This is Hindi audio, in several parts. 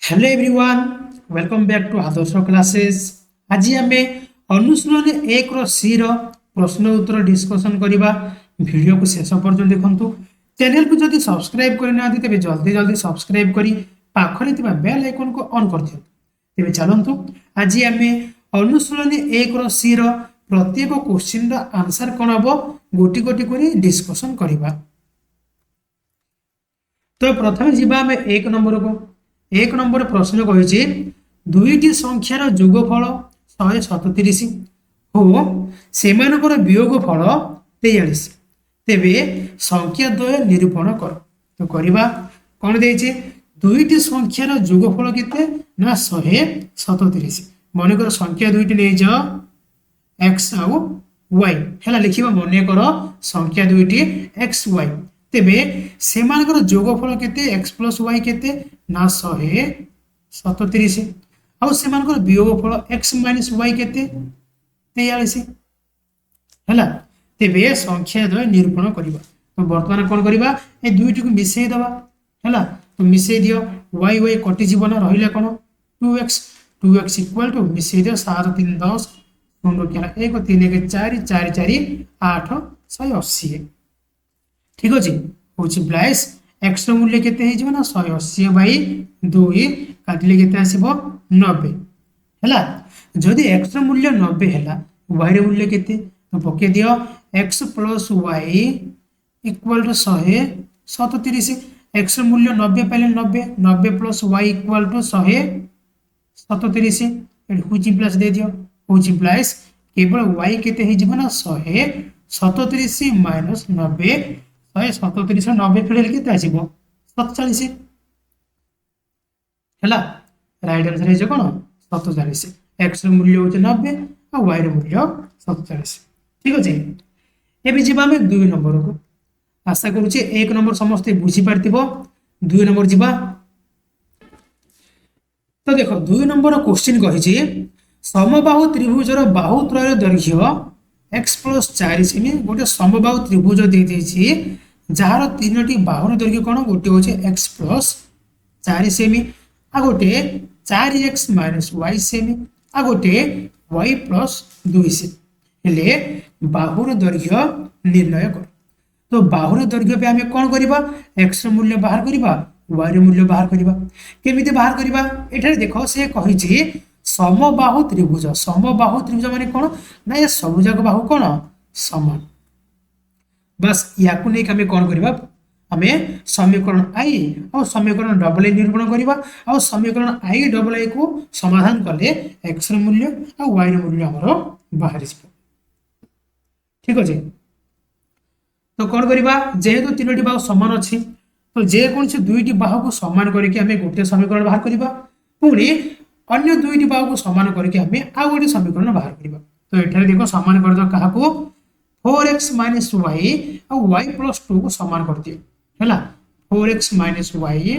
Hello everyone, welcome back to Adarsh classes. आज आम अनुशीलन 1 सी प्रश्न उत्तर डिस्कसन करवा। वीडियो को शेष पर्यटन देखु। चैनल को जदि सब्सक्राइब करना तेज जल्दी जल्दी सब्सक्राइब करी पाखरे बेल आइकन को ऑन कर दियंतु। तेज चलतु आज आम अनुशीलन 1 सी प्रत्येक क्वेश्चन आंसर कौन हम गोटी गोटी कर डिस्कसन करवा। तो प्रथम जावा 1 नंबर को। 1 नंबर प्रश्न कही दुईटी संख्यार जोगफल 137 और सेमानकर वियोगफल 43। तेबे संख्या द्वय निरूपण कर। तो करवा कौन देचे दुईटी संख्यार जोगफल केते ना 137। मनकर संख्या दुईटी नहीं जाओ एक्स आउ वाई है लिखा। मन कर संख्या दुईटी एक्स वाई। तेबे सेमानकर जोगफल केते एक्स प्लस वाई केते ना 137 आउ सेमानकर वियोगफल एक्स माइनस वाई केते 43 हैला। तेबे संख्या द्वय निरूपण करबा। तो वर्तमान कोन करबा ए दुईटी को मिसई दबा हैला। तो मिसई दियो वाई वाई कटि जीवन रहिला कोन 2x 2x इक्वल टू मिसई दियो 7 3 10 शून्य केला 1 3 1 4 4 4 8 180। ठीक अच्छे हूँ प्लस एक्स मूल्य केते ना 180 बाई 2 काटिले केते आसीबो 90 हैला। जदि एक्स मूल्य 90 हैला वाई मूल्य केते तो पके दियो x plus y equal to 137। X मूल्य 90 पाइले 90 90 प्लस वाई इक्वल टू 137 हूँ प्लस दे दियो हूँ प्लस केवल वाई केते ना 137 माइनस 90 137 90 फेल के आसो 47 है। राइट आंसर है कौन 47। एक्स मूल्य हूँ 90 और वाई मूल्य 47। ठीक अच्छे ये जी आम 2 नंबर को। आशा करुचे 1 नंबर समस्ते बुझीपार 2 नंबर जा। तो देख 2 नंबर क्वेश्चन कही समबाहु त्रिभुजर बाहु त्रय दैर्घ्य एक्स प्लस 4 सेमी गोटे समबाहु त्रिभुज दे जार 3टी बाहुर दैर्घ्य कौन गोटे हूँ एक्स प्लस 4 सेमी आ गोटे 4x माइनस वाई सेमी आ गोटे वाई प्लस 2 सेमी हेले बाहुर दैर्घ्य निर्णय कर। तो बाहुर दैर्घ्य पे आम कौन करवा एक्स मूल्य बाहर करवा वाई मूल्य बाहर करवा। केमिति बाहर करवा एठारे देखो से कही समबाहु त्रिभुज। समबाहु त्रिभुज माने कौन ना ये सब जाक बाहु कौन समान। बस या नहीं कौन करवा आम समीकरण आई और समीकरण डबल ए निरूपण करवा और समीकरण आई डबल ए को समाधान कले एक्स मूल्य और वाई मूल्य आमर बाहर। ठीक अच्छे तो कौन करवा जेहेतु 3टी बाहु समान अच्छी तो जेकोसी 2टी बाहु को सामान करके आम गोटे समीकरण बाहर करवा पुणी अन्य 2टी बाहु को सामान करके आम आउ गोटे समीकरण बाहर करवा। तो ये देख सामान कर दो क्या 4x माइनस वाई और वाई प्लस 2 को सामान कर दिए है 4x minus y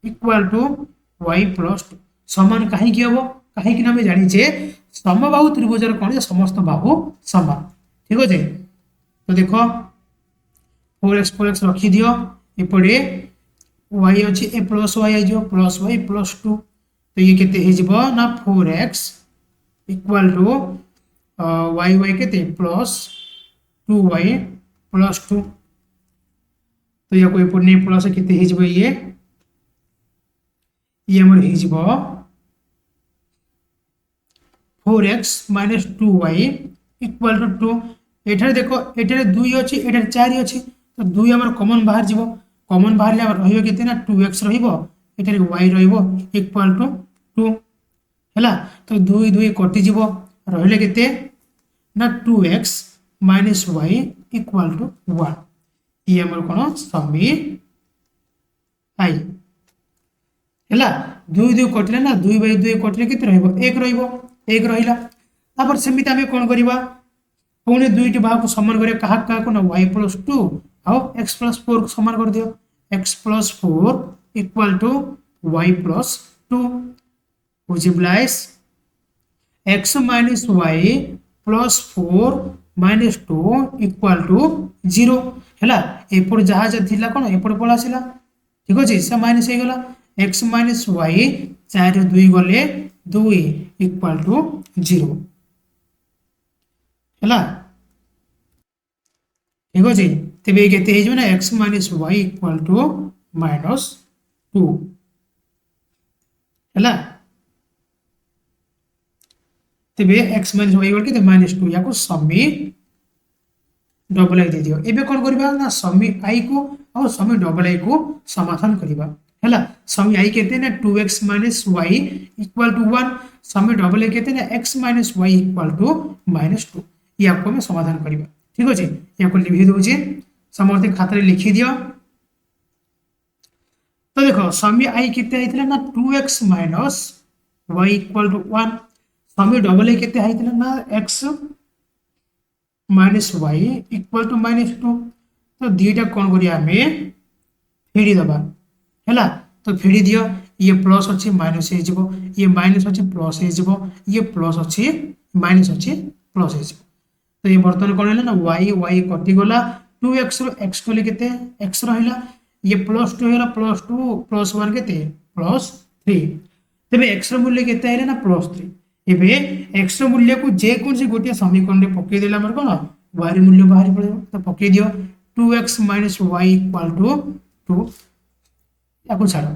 equal to y plus 2 सामान कहीं हम कहीं आम जाचे समबाहु त्रिभुजर कौन समस्त बाहु समान। ठीक अच्छे तो देख 4x रखी दियो एपटे वाई अच्छी ए प्लस वाई आई प्लस वाई प्लस 2 तो ये केते ना 4x equal to y y के प्लस 2y प्लस 2 तो या कोई पड़ने प्लस केते ये हमर हो 4x minus 2y equal to 2। एठारे देखो एठारे 2 अच्छी एठारे 4 अच्छी तो 2 हमर कॉमन बाहर जीवो कॉमन बाहर ले रहियो केते ना 2x रहिबो एठारे y रहिबो इक्वल टू 2 हैला। तो 2 2 कटि जीवो रहिले केते ना 2x minus y equal to 1 ये हमर कोन समी आई हैला। 2 2 कटले ना 2 बाई 2 कटले केते रहिबो 1 रहिबो 1 रहिला। तापर सेमिति आमे कोन करबा पुणे 2टी बाहु को समान करिया कहा को ना y प्लस 2 और x प्लस 4 को समान कर दियो x plus 4 equal to y plus 2 which implies x minus y plus 4 minus 2 equal to 0 है। एपट जहाँ जहाँ थी कौन एपट पल आसला ठीक अच्छे से माइनस हो गला एक्स माइनस वाई 4 ରୁ 2 गले 2 इक्वल टू 0 है ठीक अच्छे तेरे के ना x minus y equal to -2 है तेरे एक्स माइनस वाई इक्वल के -2 या समी डबल आई दे दियो एबे कोन करबा ना समी आई को और समी डबल आई को समाधान करबा हैला समी आई केते ना 2x y इक्वल टू 1 समी डबल आई केते ना x y इक्वल टू -2 या को मैं समाधान करबा ठीक अछि या को लिखि दउ जे समर्थी खातारे लिखि दियो तो देखो समी आई केते आइतला ना 2x y इक्वल टू 1 समी डबल आई केते आइतला ना x -y इक्वल टू -2 तो दीटा कौन करिया हमें फेरी दबा हैला तो फेरी दियो ये प्लस अछि माइनस हे जिवो ये माइनस अछि प्लस हे जिवो ये प्लस अछि माइनस अछि प्लस हे जिवो तो ये बर्तन कोन हैला ना y कटि गला 2x रो x को ले केते x रहला ये +2 हैला +2 +1 केते +3 तबे x रो मूल्य केते हैला ना +3 एबे x रो मूल्य को जे कोन से गोटिया समीकरण रे पके देला हमर कोन y रो मूल्य बाहर पड़े तो पके दियो 2x y इक्वल टू 2 या को छाड़ो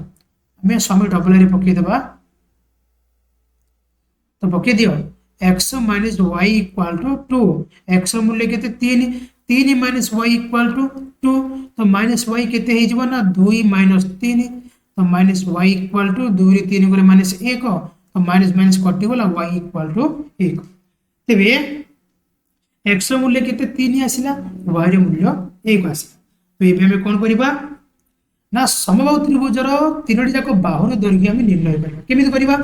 हमें समी डबल रे पके देबा तो पके दियो x y equal to 2 x रो मूल्य केते 3 3 y इक्वल टू 2 तो -y केते हे जबो ना 2 -3 तो -y इक्वल टू 2 रे 3 गुणे -1 तो माइनस माइनस कटि गला y इक्वल टू 1 तेबे x रो मूल्य केते 3 आसिला y रो मूल्य 1 आसिला तो एबे हम कोन करिबा ना समबाहु त्रिभुजर तीनोटी जाक बाहुर दैर्घ्य हम निर्णय करबा केमिति करिबा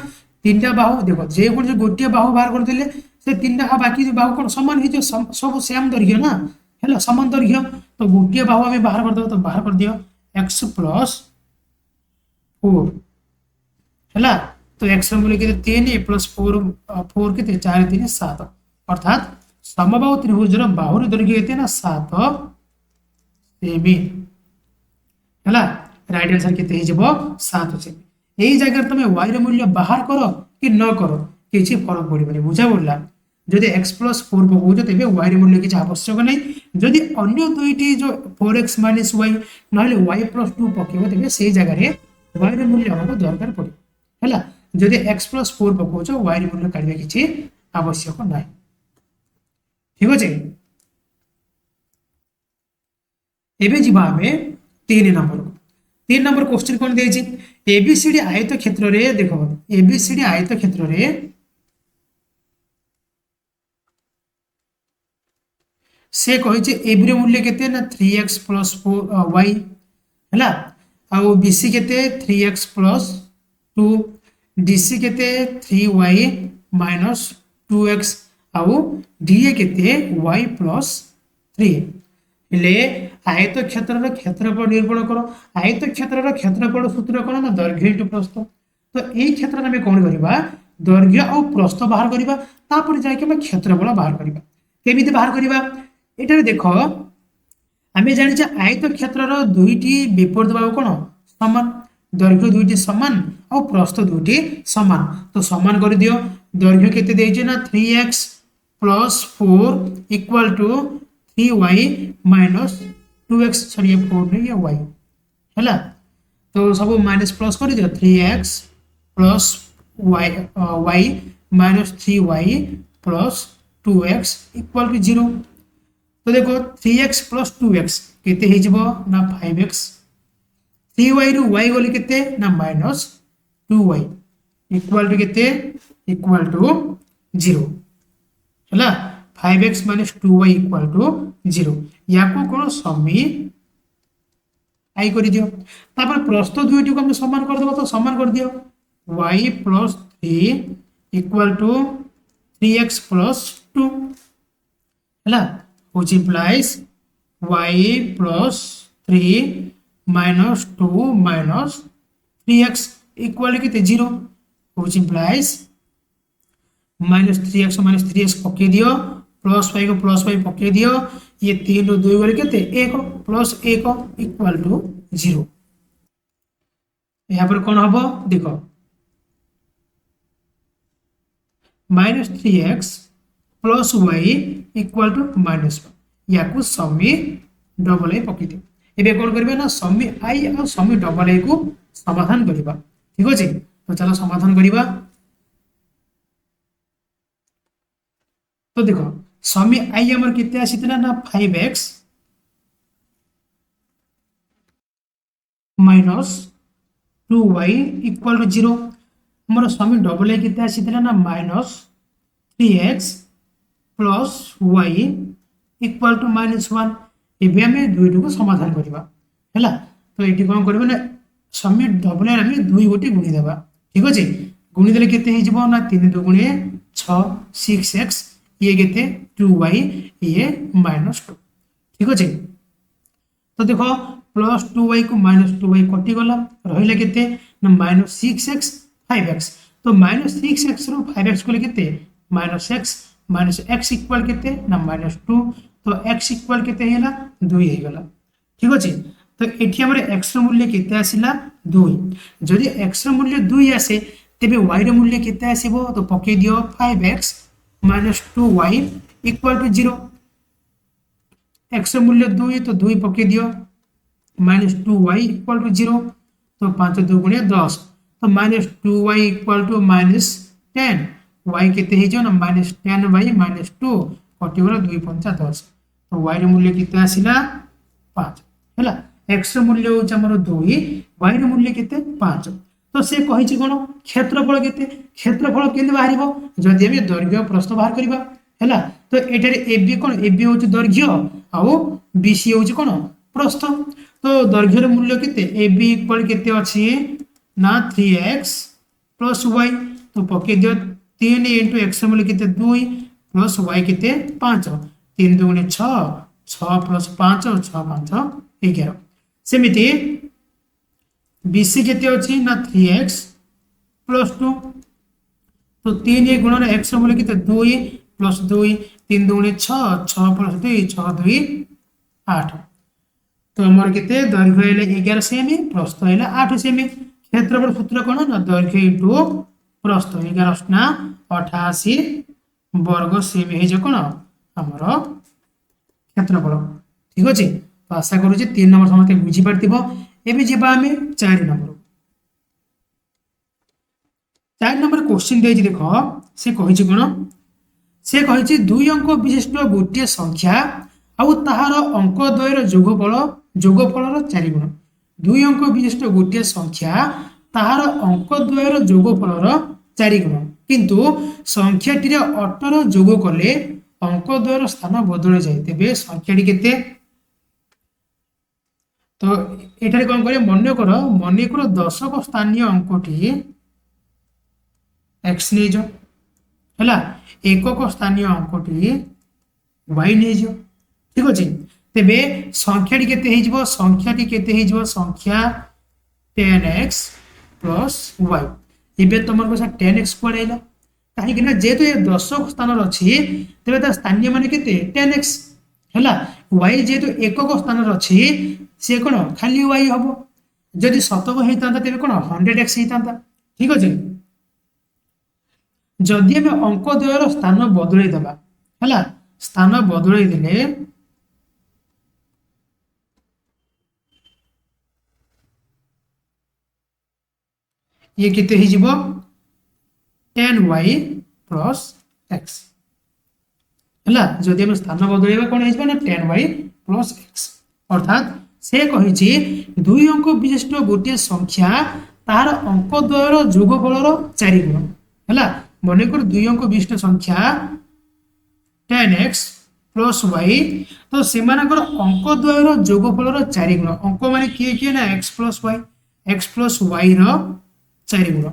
तीनटा बाहु देखो जे कोन जे गोटिया बाहु बाहर कर देले से तीनटा बाकी बाहु कोन समान हे जो सब सेम दैर्घ्य ना हैला समान दैर्घ्य तो गोटिया बाहु हम बाहर कर दो तो बाहर कर दियो x + 4 हैला तो x रो मूल्य केते 3 + 4 केते 4 3 7 अर्थात समबाहु त्रिभुजर बाहुर दैर्घ्य केते ना 7 सेमी हैला राइट आंसर केते हे जबो 7 सेमी एई जगह तमे y रो मूल्य बाहर करो कि न करो किछि फरक पड़िबनी बुझा पड़ला जदि x + 4 पकोज तेबे y रो मूल्य किछि आवश्यक नै जदि अन्य दुईटी जो 4x - y नहले y + 2 पकेबो तेबे सेई जगह रे y रो मूल्य हमको दरकार पड़े हैला जदि x + 4 पकोज y रो मूल्य काढबे किछि आवश्यक नै ठीक अछि एबे जिबा हमें 3 नंबर क्वेश्चन कोन देछि एबीसीडी आयत क्षेत्र रे देखो एबीसीडी आयत क्षेत्र रे से कहि जे एबी रो मूल्य केते ना 3x + 4y हैला आ बीसी केते 3x + 2 डीसी केते 3y - 2x आ डीए केते y + 3 ले आयत क्षेत्र क्षेत्रफल निर्भर करो आयत क्षेत्र क्षेत्रफल सूत्र कोन ना दैर्घ्य * प्रस्थ तो एई क्षेत्र में कोन करबा दैर्घ्य और प्रस्थ बाहर करबा तापर जाय के क्षेत्रफल बाहर करबा केमिति बाहर करबा एटारे देखो आमे जानि जे आयत क्षेत्र दुईटी विपरीत बाहु कोन समान दैर्घ्य दुईटी समान और प्रस्थ दुईटी समान तो समान कर दियो दैर्घ्य केते देइजे ना 3x + 4 equal to 3y - 2x sorry 4 नहीं है y हैला तो सब माइनस प्लस कर दियो 3x + y - 3y + 2x equal to 0 तो देखो 3x + 2x केते हे जबो ना 5x 3y रु y गले केते ना -2y इक्वल टू केते इक्वल टू 0 हैला 5x - 2y इक्वल टू 0 या को कोन समी आई कर दियो तापर प्रस्थ दुईटी को हम समान कर देबो तो समान कर दियो y + 3 इक्वल टू 3x + 2 हैला which implies y + 3 - 2 - 3x equal केते 0 which implies -3x - 3x पके दियो +y को +y पके दियो ये 3 रो 2 गले केते 1 +1 इक्वल टू 0 यहाँ पर कौन हम देख -3x plus y equal to -1 या समी डबल आई पकई दियो एबे कौन करबे ना समी आई और समी डबल आई को समाधान करबा ठीक अछि तो चलो समाधान करबा तो देखो समी आई हमर केते आसीतला ना 5x minus 2y equal to 0 हमर समी डबल आई केते आसीतला ना -3x plus y equal to -1 एबे हमें दुईटी को समाधान करबा हैला तो एटी कोन करबा ना समी डबल आई हमें दुई गोटी गुणी देबा ठीक अछि गुणी देले केते हे जिवो ना 3 2 गुणे 6 6x ये केते 2y ये -2 ठीक अछि तो देखो +2y को -2y कटि गला रहिले केते ना -6x 5x तो -6x रो 5x को केते -x -x इक्वल केते ना -2 तो x इक्वल केते हैला 2 हे गला ठीक अछि तो एठी हमर x रो मूल्य केते आसिला 2 जदि x रो मूल्य 2 आसे तेबे y रो मूल्य केते आसीबो तो पके दियो 5x -2y equal to 0 x रो मूल्य 2 तो 2 पके दियो -2y इक्वल टू 0 तो 5 2 गुणे 10 तो -2y इक्वल टू -10 y केते हे जो ना -10y -2 कटि गला 2 5 10 तो y रो मूल्य केते आसिला 5 हैला x रो मूल्य हो हमर 2 y रो मूल्य केते 5 तो से कहि छि कोन क्षेत्रफल केते क्षेत्रफल केते बाहरिबो जदि हम दैर्घ्य प्रस्थ बाहर करबा हैला तो एटारे ab कोन ab हो दैर्घ्य आ bc हो कोन प्रस्थ तो दैर्घ्य रो मूल्य केते ab इक्वल केते अछि ना 3x प्लस y तो पके दियो 3 * x रो मूल्य केते 2 प्लस y केते 5 3 2 गुणे 6 6 प्लस 5 6 5 11 सेमिति BC केते अछि ना 3x प्लस 2 तो 3 गुणन x रो मूल्य केते 2 प्लस 2 3 2 गुणे 6 6 प्लस 2 6 2 8 तो हमर केते दैर्घ्य हेले 11 सेमी प्रस्थ हेले 8 सेमी क्षेत्रफल सूत्र कोन ना दैर्घ्य इनटू प्रस्थ 11 ना 88 वर्ग सेमी हे जे कोन हमर क्षेत्रफल ठीक अछि तो आशा करू जे 3 नंबर समस्या बुझी परतिबो एबे जेबा हमें 4 नंबर 4 नंबर क्वेश्चन दे देखो से कहि छि कोन से कहि छि 2 अंक विशिष्ट गोटे संख्या आ ताहार अंक द्वयर जोगफल 4 गुण 2 अंक विशिष्ट गोटे संख्या ताहार अंक द्वयर जोगफल 4 गुण किंतु संख्याटी रे 18 जोग कले अंक द्वयर स्थान बदल जाय तेबे संख्याटी केते तो एठारे कोन करे मन्य कर दशक स्थानीय अंकटी x नै जो हला एकक स्थानीय अंकटी y नै जो ठीक अछि तेबे संख्याटी केते हे जिवो संख्या 10x + y एबे तमर को 10x पड़ैला काहे कि ना जेतो ये दशक स्थान अछि तेबे त स्थानीय माने केते 10x हला y जेतो एकक स्थान अछि से कोन खाली y हबो जदि शतक हेतांता तेबे कोन 100x हेतांता ठीक अछि जदि हम अंक द्वयर स्थान बदलै देबा हला स्थान बदलै देले ये केते हे जिवो 10y + x हला जदि हम स्थान बदलैबा कोन हे जिवो ना 10y + x अर्थात से कहि छि 2 अंक विशिष्ट गोटे संख्या तार अंक द्वयर जोगफल 4 गुण हला मने कर 2 अंक विशिष्ट संख्या 10x + y तो सेमानकर अंक द्वयर जोगफल 4 गुण अंक माने के ना x + y रो 4 गुण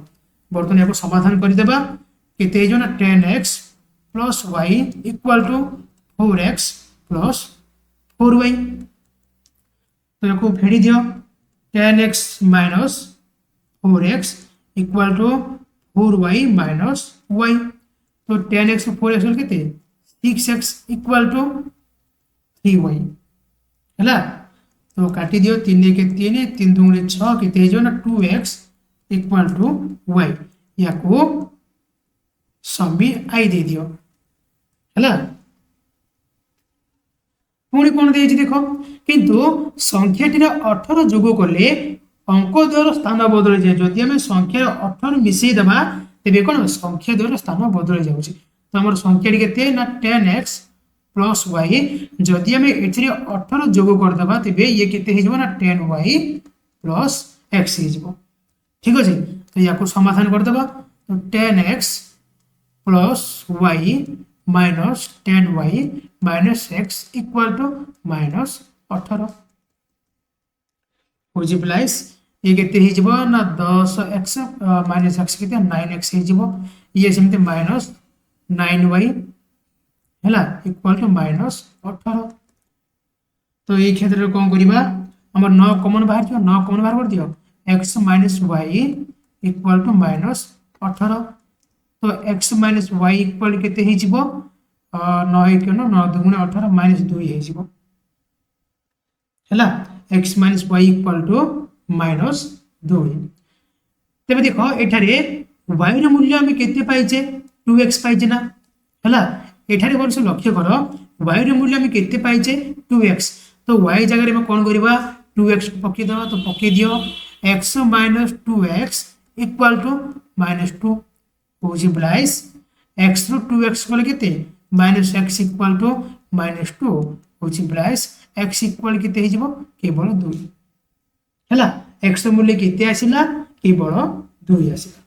बर्तन याको समाधान कर देबा केते हे जो ना 10x + y = 4x + 4y तो याको फेडी दियो 10x - 4x = 4y - y तो 10x + 4x केते 6x = 3y हला तो काटी दियो 3 के 3 3 2 6 केते हे जो ना 2x इक्वल टू वाई या को समी आई दे दियो है पुणी कौन दे देख किंतु संख्याटी 18 जोग कले अंक द्वार स्थान बदल जाए जदि आम संख्यार 18 मिसई देवा तेरे कौन संख्या द्वार स्थान बदल जाऊँगी तो आम संख्या के ना 10x प्लस वाई जदि आम ए 18 जोग करदे तेरे ये के ना 10y प्लस x ठीक अच्छे तो या समाधान करदे तो 10x plus y minus 10y minus x equal to minus 18 बुझिप्लाइस ये केते ना 10x माइनस x के 9x ये सेमते माइनस 9y है इक्वल टू माइनस 18 तो ये क्षेत्र में कौन करवा आम 9 कमन बाहर 9 कमन बाहर कर दियो x minus y equal to minus 18 तो x माइनस वाई इक्वल केते 9 9 दुगुणे 18 माइनस 2 है x minus y equal to minus 2 तेरे देख एठारे वाई मूल्य आम के पाइचे 2x पाइचे ना है एठारे वर्ष लक्ष्य कर वाई मूल्य आम के पाइचे 2x तो वाई जगह में कौन करवा 2x पकईद तो पकई दियो x minus 2x equal to minus 2 बुझिप्लाइस x रु 2x कले केते minus x equal to minus 2 बुझिप्लाइस x इक्वल केते केवल 2 है x मूल्य केते आसिला केवल 2 आसिला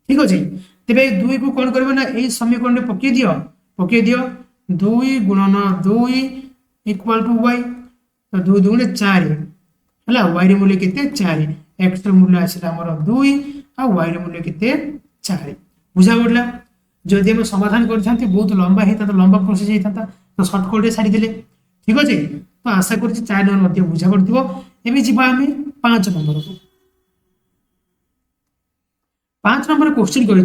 ठीक अच्छे तेरे 2 को कौन करबे ना ए समीकरण में पकई दियो 2 गुणन 2 इक्वल टू y तो 2 दुगुणे 4 है y मूल्य केते 4 x मूल्य आसिला हमर 2 आ y मूल्य केते 4 बुझा पड़ा जदि आम समाधान करते बहुत लंबा होता तो लंबा प्रोसेस होता तो सर्टकट सारी देले ठीक अच्छे तो आशा कर 4 नंबर बुझा पड़ो एवं जी आम 5 नंबर को 5 नंबर क्वेश्चन करें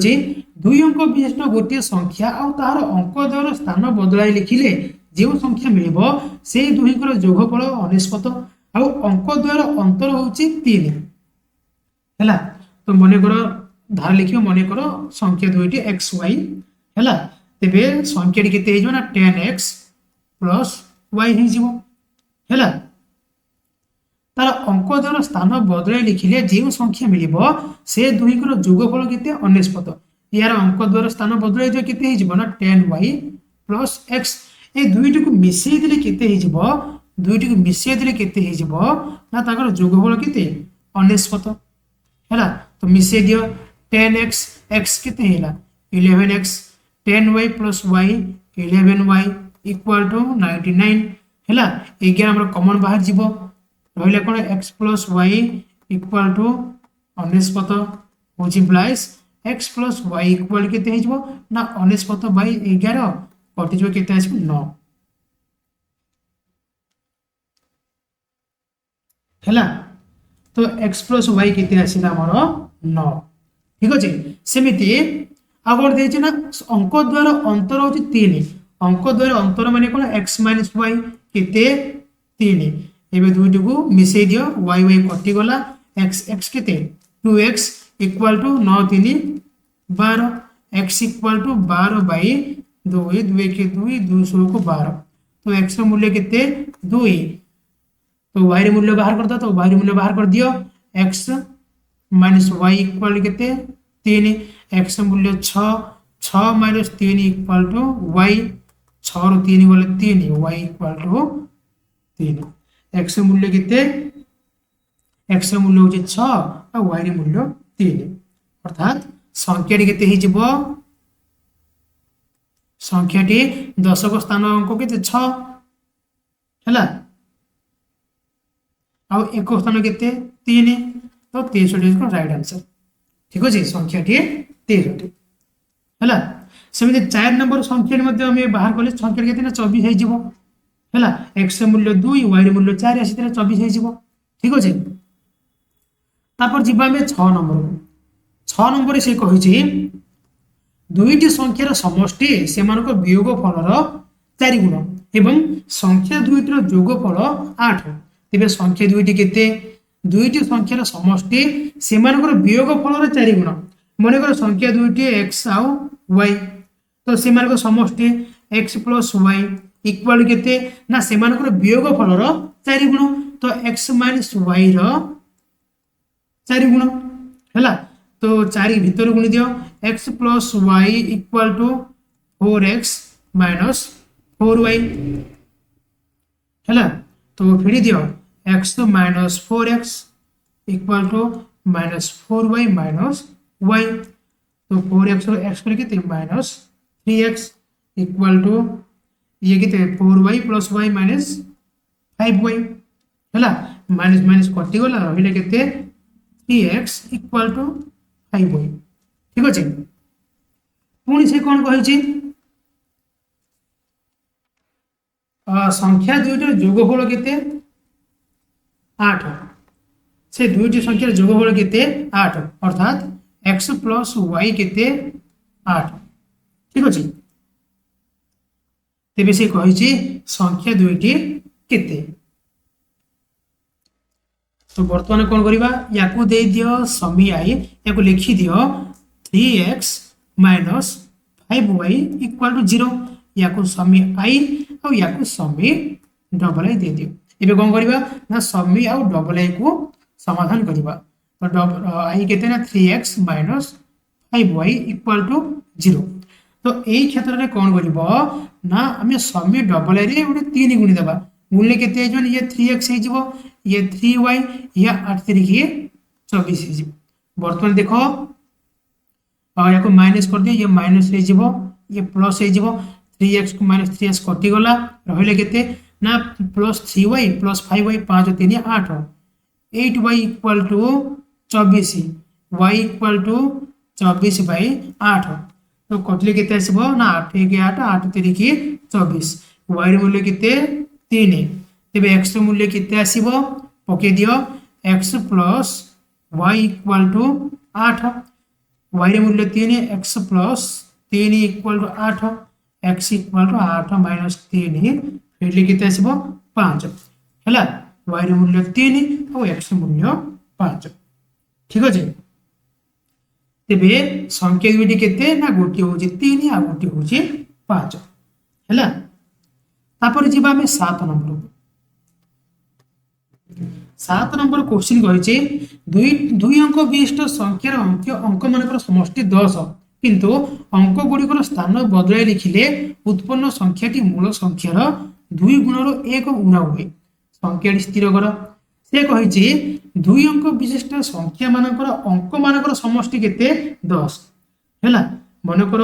2 अंक विशिष्ट गोटे संख्या और तार अंक द्वार स्थान बदलाई लिखिले जो संख्या मिल से दुहींकर जोगफल 19 और अंक द्वार अंतर हूँ 3 है तो मन कर धार लिख मन कर संख्या दुईटी एक्स वाई है तेरे संख्या के ना 10x प्लस वाई है तार अंक द्वारा स्थान बदल लिखिले जो संख्या मिल से दुहींकर जोगफल के 19 यार अंक द्वारा स्थान बदल के ना 10y प्लस x ये दुईटी को मिसई देले केते दुईटी को मिसई देले केते ना ताकर जोगफल के 19 है तो मिसई दियो 10x x के 11x 10y plus y 11y equal to 99 है ये आम कमन बाहर जीव रहा कौन x plus y equal to 19 बुझिप्लाइस x प्लस वाई इक्वल के ना 19 बाई 11 कटिज के 9 है तो x प्लस वाई के आसला आमर 9 ठीक अच्छे सेमती आ कौन दे ना अंक द्वारा अंतर हूँ 3 अंक द्वारा अंतर माने कौन x माइनस वाई के 3 एवं दुईटी को मिसई दियो वाई वाई कटिगला एक्स एक्स के 2x equal to 9 3 12 x equal to 12 by 2 2 के 2 2 16 को 12 तो x मूल्य के 2 तो y मूल्य बाहर करता तो y मूल्य बाहर कर दियो x माइनस वाई इक्वल के 3 x मूल्य 6 माइनस 3 इक्वल टू वाई 6 रु 3 गले 3 वाई इक्वल टू 3 x मूल्य के x मूल्य हूँ 6 और y मूल्य 3 अर्थात संख्याटी के संख्याटी दशक स्थान अंक के 6 है आउ एक स्थान के 3 तो 63 राइट आंसर ठीक अच्छे संख्याटी 13 है सेमती 4 नंबर संख्या बाहर कले संख्या के 24 है एक्स मूल्य 2 वाई मूल्य 4 आसी 24 ठीक अच्छे तापर जी 6 नंबर से कही दुईटी संख्यार समष्टि से वियोग फलर 4 गुण एवं संख्या दुईटर जोगफल 8 तेज संख्या दुईटी के दुईटी संख्यार समष्टि सेमानकर वियोग फलर 4 गुण मनकर संख्या दुईटी एक्स आउ वाई तो सेमानकर समष्टि एक्स प्लस वाई इक्वाल केते ना सेमानकर वियोग फलर 4 गुण तो एक्स माइनस वाई रो 4 गुण हैला तो 4 भीतर गुणी दियो x plus y equal to 4x minus 4y हैला तो फिर दियो x minus 4x equal to minus 4y minus y तो 4x और x करके माइनस 3x इक्वल टू ये कितने 4y plus y minus 5y हैला माइनस माइनस कटि गला रहिले केते 3x इक्वल टू 5y ठीक अछि पुणी से कोन कहै छी संख्या दुईटर जोगफल केते 8 से दुईटी संख्यार जोगफल केते 8 अर्थात x प्लस y केते 8 ठीक अछि तेबे से कहै छी संख्या दुईटी केते तो वर्तमान कोन करिबा याकू दे दियो समी आई याकू लिखि दियो 3x minus 5y equal to 0 याकू समी आई और याकू समी डबल आई दे दियो एबे कोन करिबा ना समी और डबल आई को समाधान करिबा तो आई केते ना 3x minus 5y equal to 0 तो एई क्षेत्र रे कोन करिबो ना हमें समी डबल आई रे उडे 3 गुणी देबा मूल्य केते जन ये 3x हे जिवो ये 3y या 8 तरीके 24 हे जिवो वर्तमान देखो और याको माइनस कर दियो ये माइनस रे जिवो ये प्लस हे जिवो 3x को माइनस 3x कटि गला रहिले केते ना plus 3y plus 5y 5 3 8 8y equal to 24 y equal to 24 by 8 तो कटले केते आसीबो ना 8 1 8 8 3 के 24 y रे मूल्य केते 3 तेबे x रे मूल्य केते आसीबो पके दियो x plus y equal to 8 y रे मूल्य 3 x plus 3 equal to 8 x equal to 8 minus 3 फिर केते आसीबो 5 हैला y रे मूल्य 3 और x रे मूल्य 5 ठीक अछि तेबे संख्या दुईटी केते ना गोटी होची 3 आ गोटी होची 5 हैला तापर जीवा में 7 नंबर 7 नंबर क्वेश्चन कहिचे दुई अंक विशिष्ट संख्यार अंक मानकर समष्टि 10 किंतु अंक गुड़िकर स्थान बदलाई लिखिले उत्पन्न संख्याटी मूल संख्यार 2 गुणर 1 गुणा हुए संख्याटी स्थिर कर से कहिचे दुई अंक विशिष्ट संख्या मानकर अंक मानकर समष्टि केते 10 हैला मनकर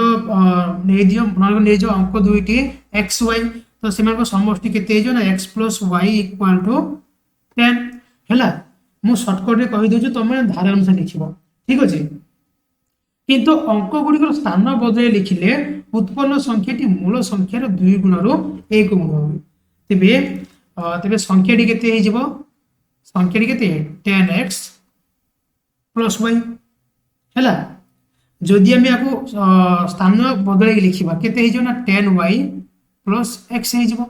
नै दियो मनकर नै जो अंक दुईटी x y तो सेमानकर समष्टि केते जो ना x + y = 10 हैला मु शॉर्टकट रे कहि दोछु तमे धारा अनुसार लिखिबो ठीक अछि किंतु अंक गुड़िकर स्थान बदले लिखिले उत्पन्न संख्याटी मूल संख्यार 2 गुणर 1 गुण होय तेबे तेबे संख्याटी केते हे जिवो संख्याटी केते 10x + y हैला जदि हम याको स्थान बदले लिखिबा केते हे जो ना 10y + x हे जिवो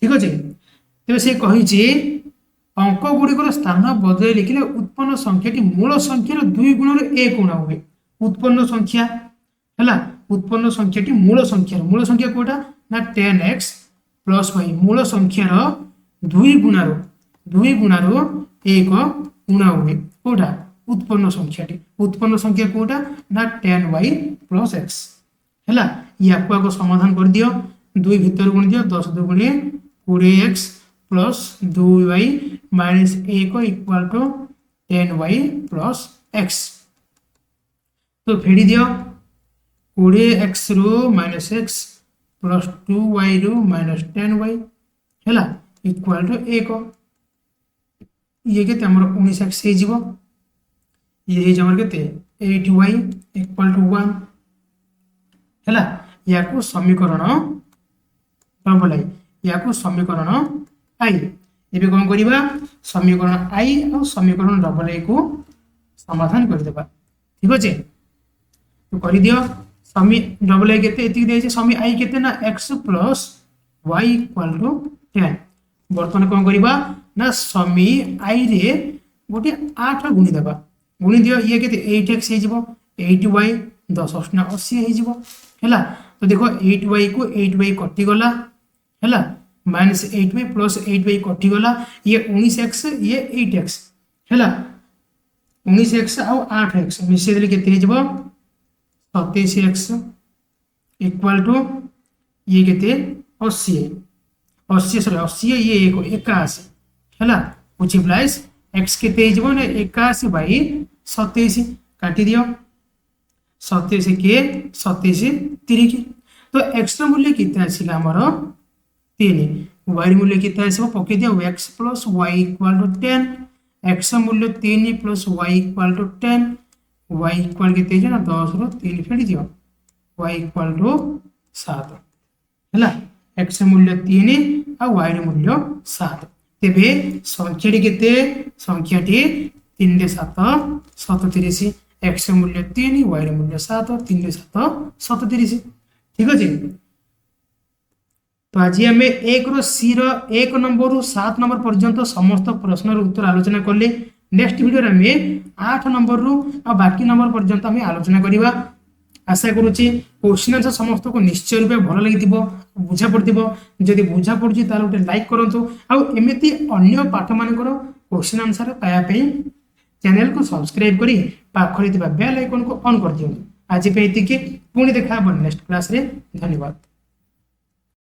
ठीक अछि तेबे से कहि जे अंक गुड़िकर स्थान बदले लिखिले उत्पन्न संख्याटी मूल संख्यार 2 गुणर 1 गुण होय उत्पन्न संख्या हैला उत्पन्न संख्याटी मूल संख्या कोटा ना 10x + y मूल संख्यार 2 गुणर 1 गुणा हुए कोटा उत्पन्न संख्या कोटा ना 10y + x हैला याको आको समाधान कर दियो 2 भीतर गुण दियो 10 2 गुणे 20x + 2y - 1 = 10y + x तो फेड़ी दियो 20x रो -x + 2y रो -10y हैला इक्वल टू 1 ये केते हमर 19x हे जिवो ये हे जमर केते 8y = 1 हैला याको समीकरण डबल आई याको समीकरण आई एबे कोन करिबा समीकरण आई और समीकरण डबल आई को समाधान कर देबा ठीक अछि तो कर दियो समी डबल आई केते एति दे छै समी आई केते ना x + y = 10 वर्तमान कोन करिबा ना समी आई रे गोटे 8 गुणी देबा गुणी दियो ये केते 8x हे जिवो 8y 10 80 हो हैला। तो देखो 8y को 8y कटि गला हैला माइनस 8y प्लस 8y कटि गला ये 19x ये 8x हैला 19x आ 8x मिसे देले केते हे जिवो 27x इक्वल टू ये केते 80 80 सॉरी 80 ये 81 हैला व्हिच इम्प्लाइज x केते हे जिवो ने 81 बाई 27 काटी दियो 27 के 27 3 तो x ର मूल्य केते आसीला हमर 3 y ର मूल्य केते आसीबो पके दियो x + y = 10 x ର मूल्य 3 + y = 10 y इक्वल केते जे ना 10 रो 3 फेडी दियो y = 7 हैला x ର मूल्य 3 आ y ର मूल्य 7 तेबे संख्याटी केते संख्याटी 3 रे 7 37 x ର मूल्य 3 y ର मूल्य 7 3 रे 7 37 ठीक अछि। तो आज हमें 1 रो सी रो 1 नंबर रु 7 नंबर पर्यंत समस्त प्रश्न रो उत्तर आलोचना करले। नेक्स्ट वीडियो रे हमें 8 नंबर रु आ बाकी नंबर पर्यंत हमें आलोचना करिवा। आशा करूची क्वेश्चन आंसर समस्त को निश्चय रूपे भल लागिथिबो बुझा पड़थिबो जदि बुझा पड़छि तार उटे लाइक करंतु आ एमिति अन्य पाठ मानकर क्वेश्चन आंसर पाया पे चैनल को सब्सक्राइब करी पाखरे थिबा बेल आइकन को ऑन कर दियौ। आज पे एतिके पुणी देखा नेक्स्ट क्लास रे धन्यवाद।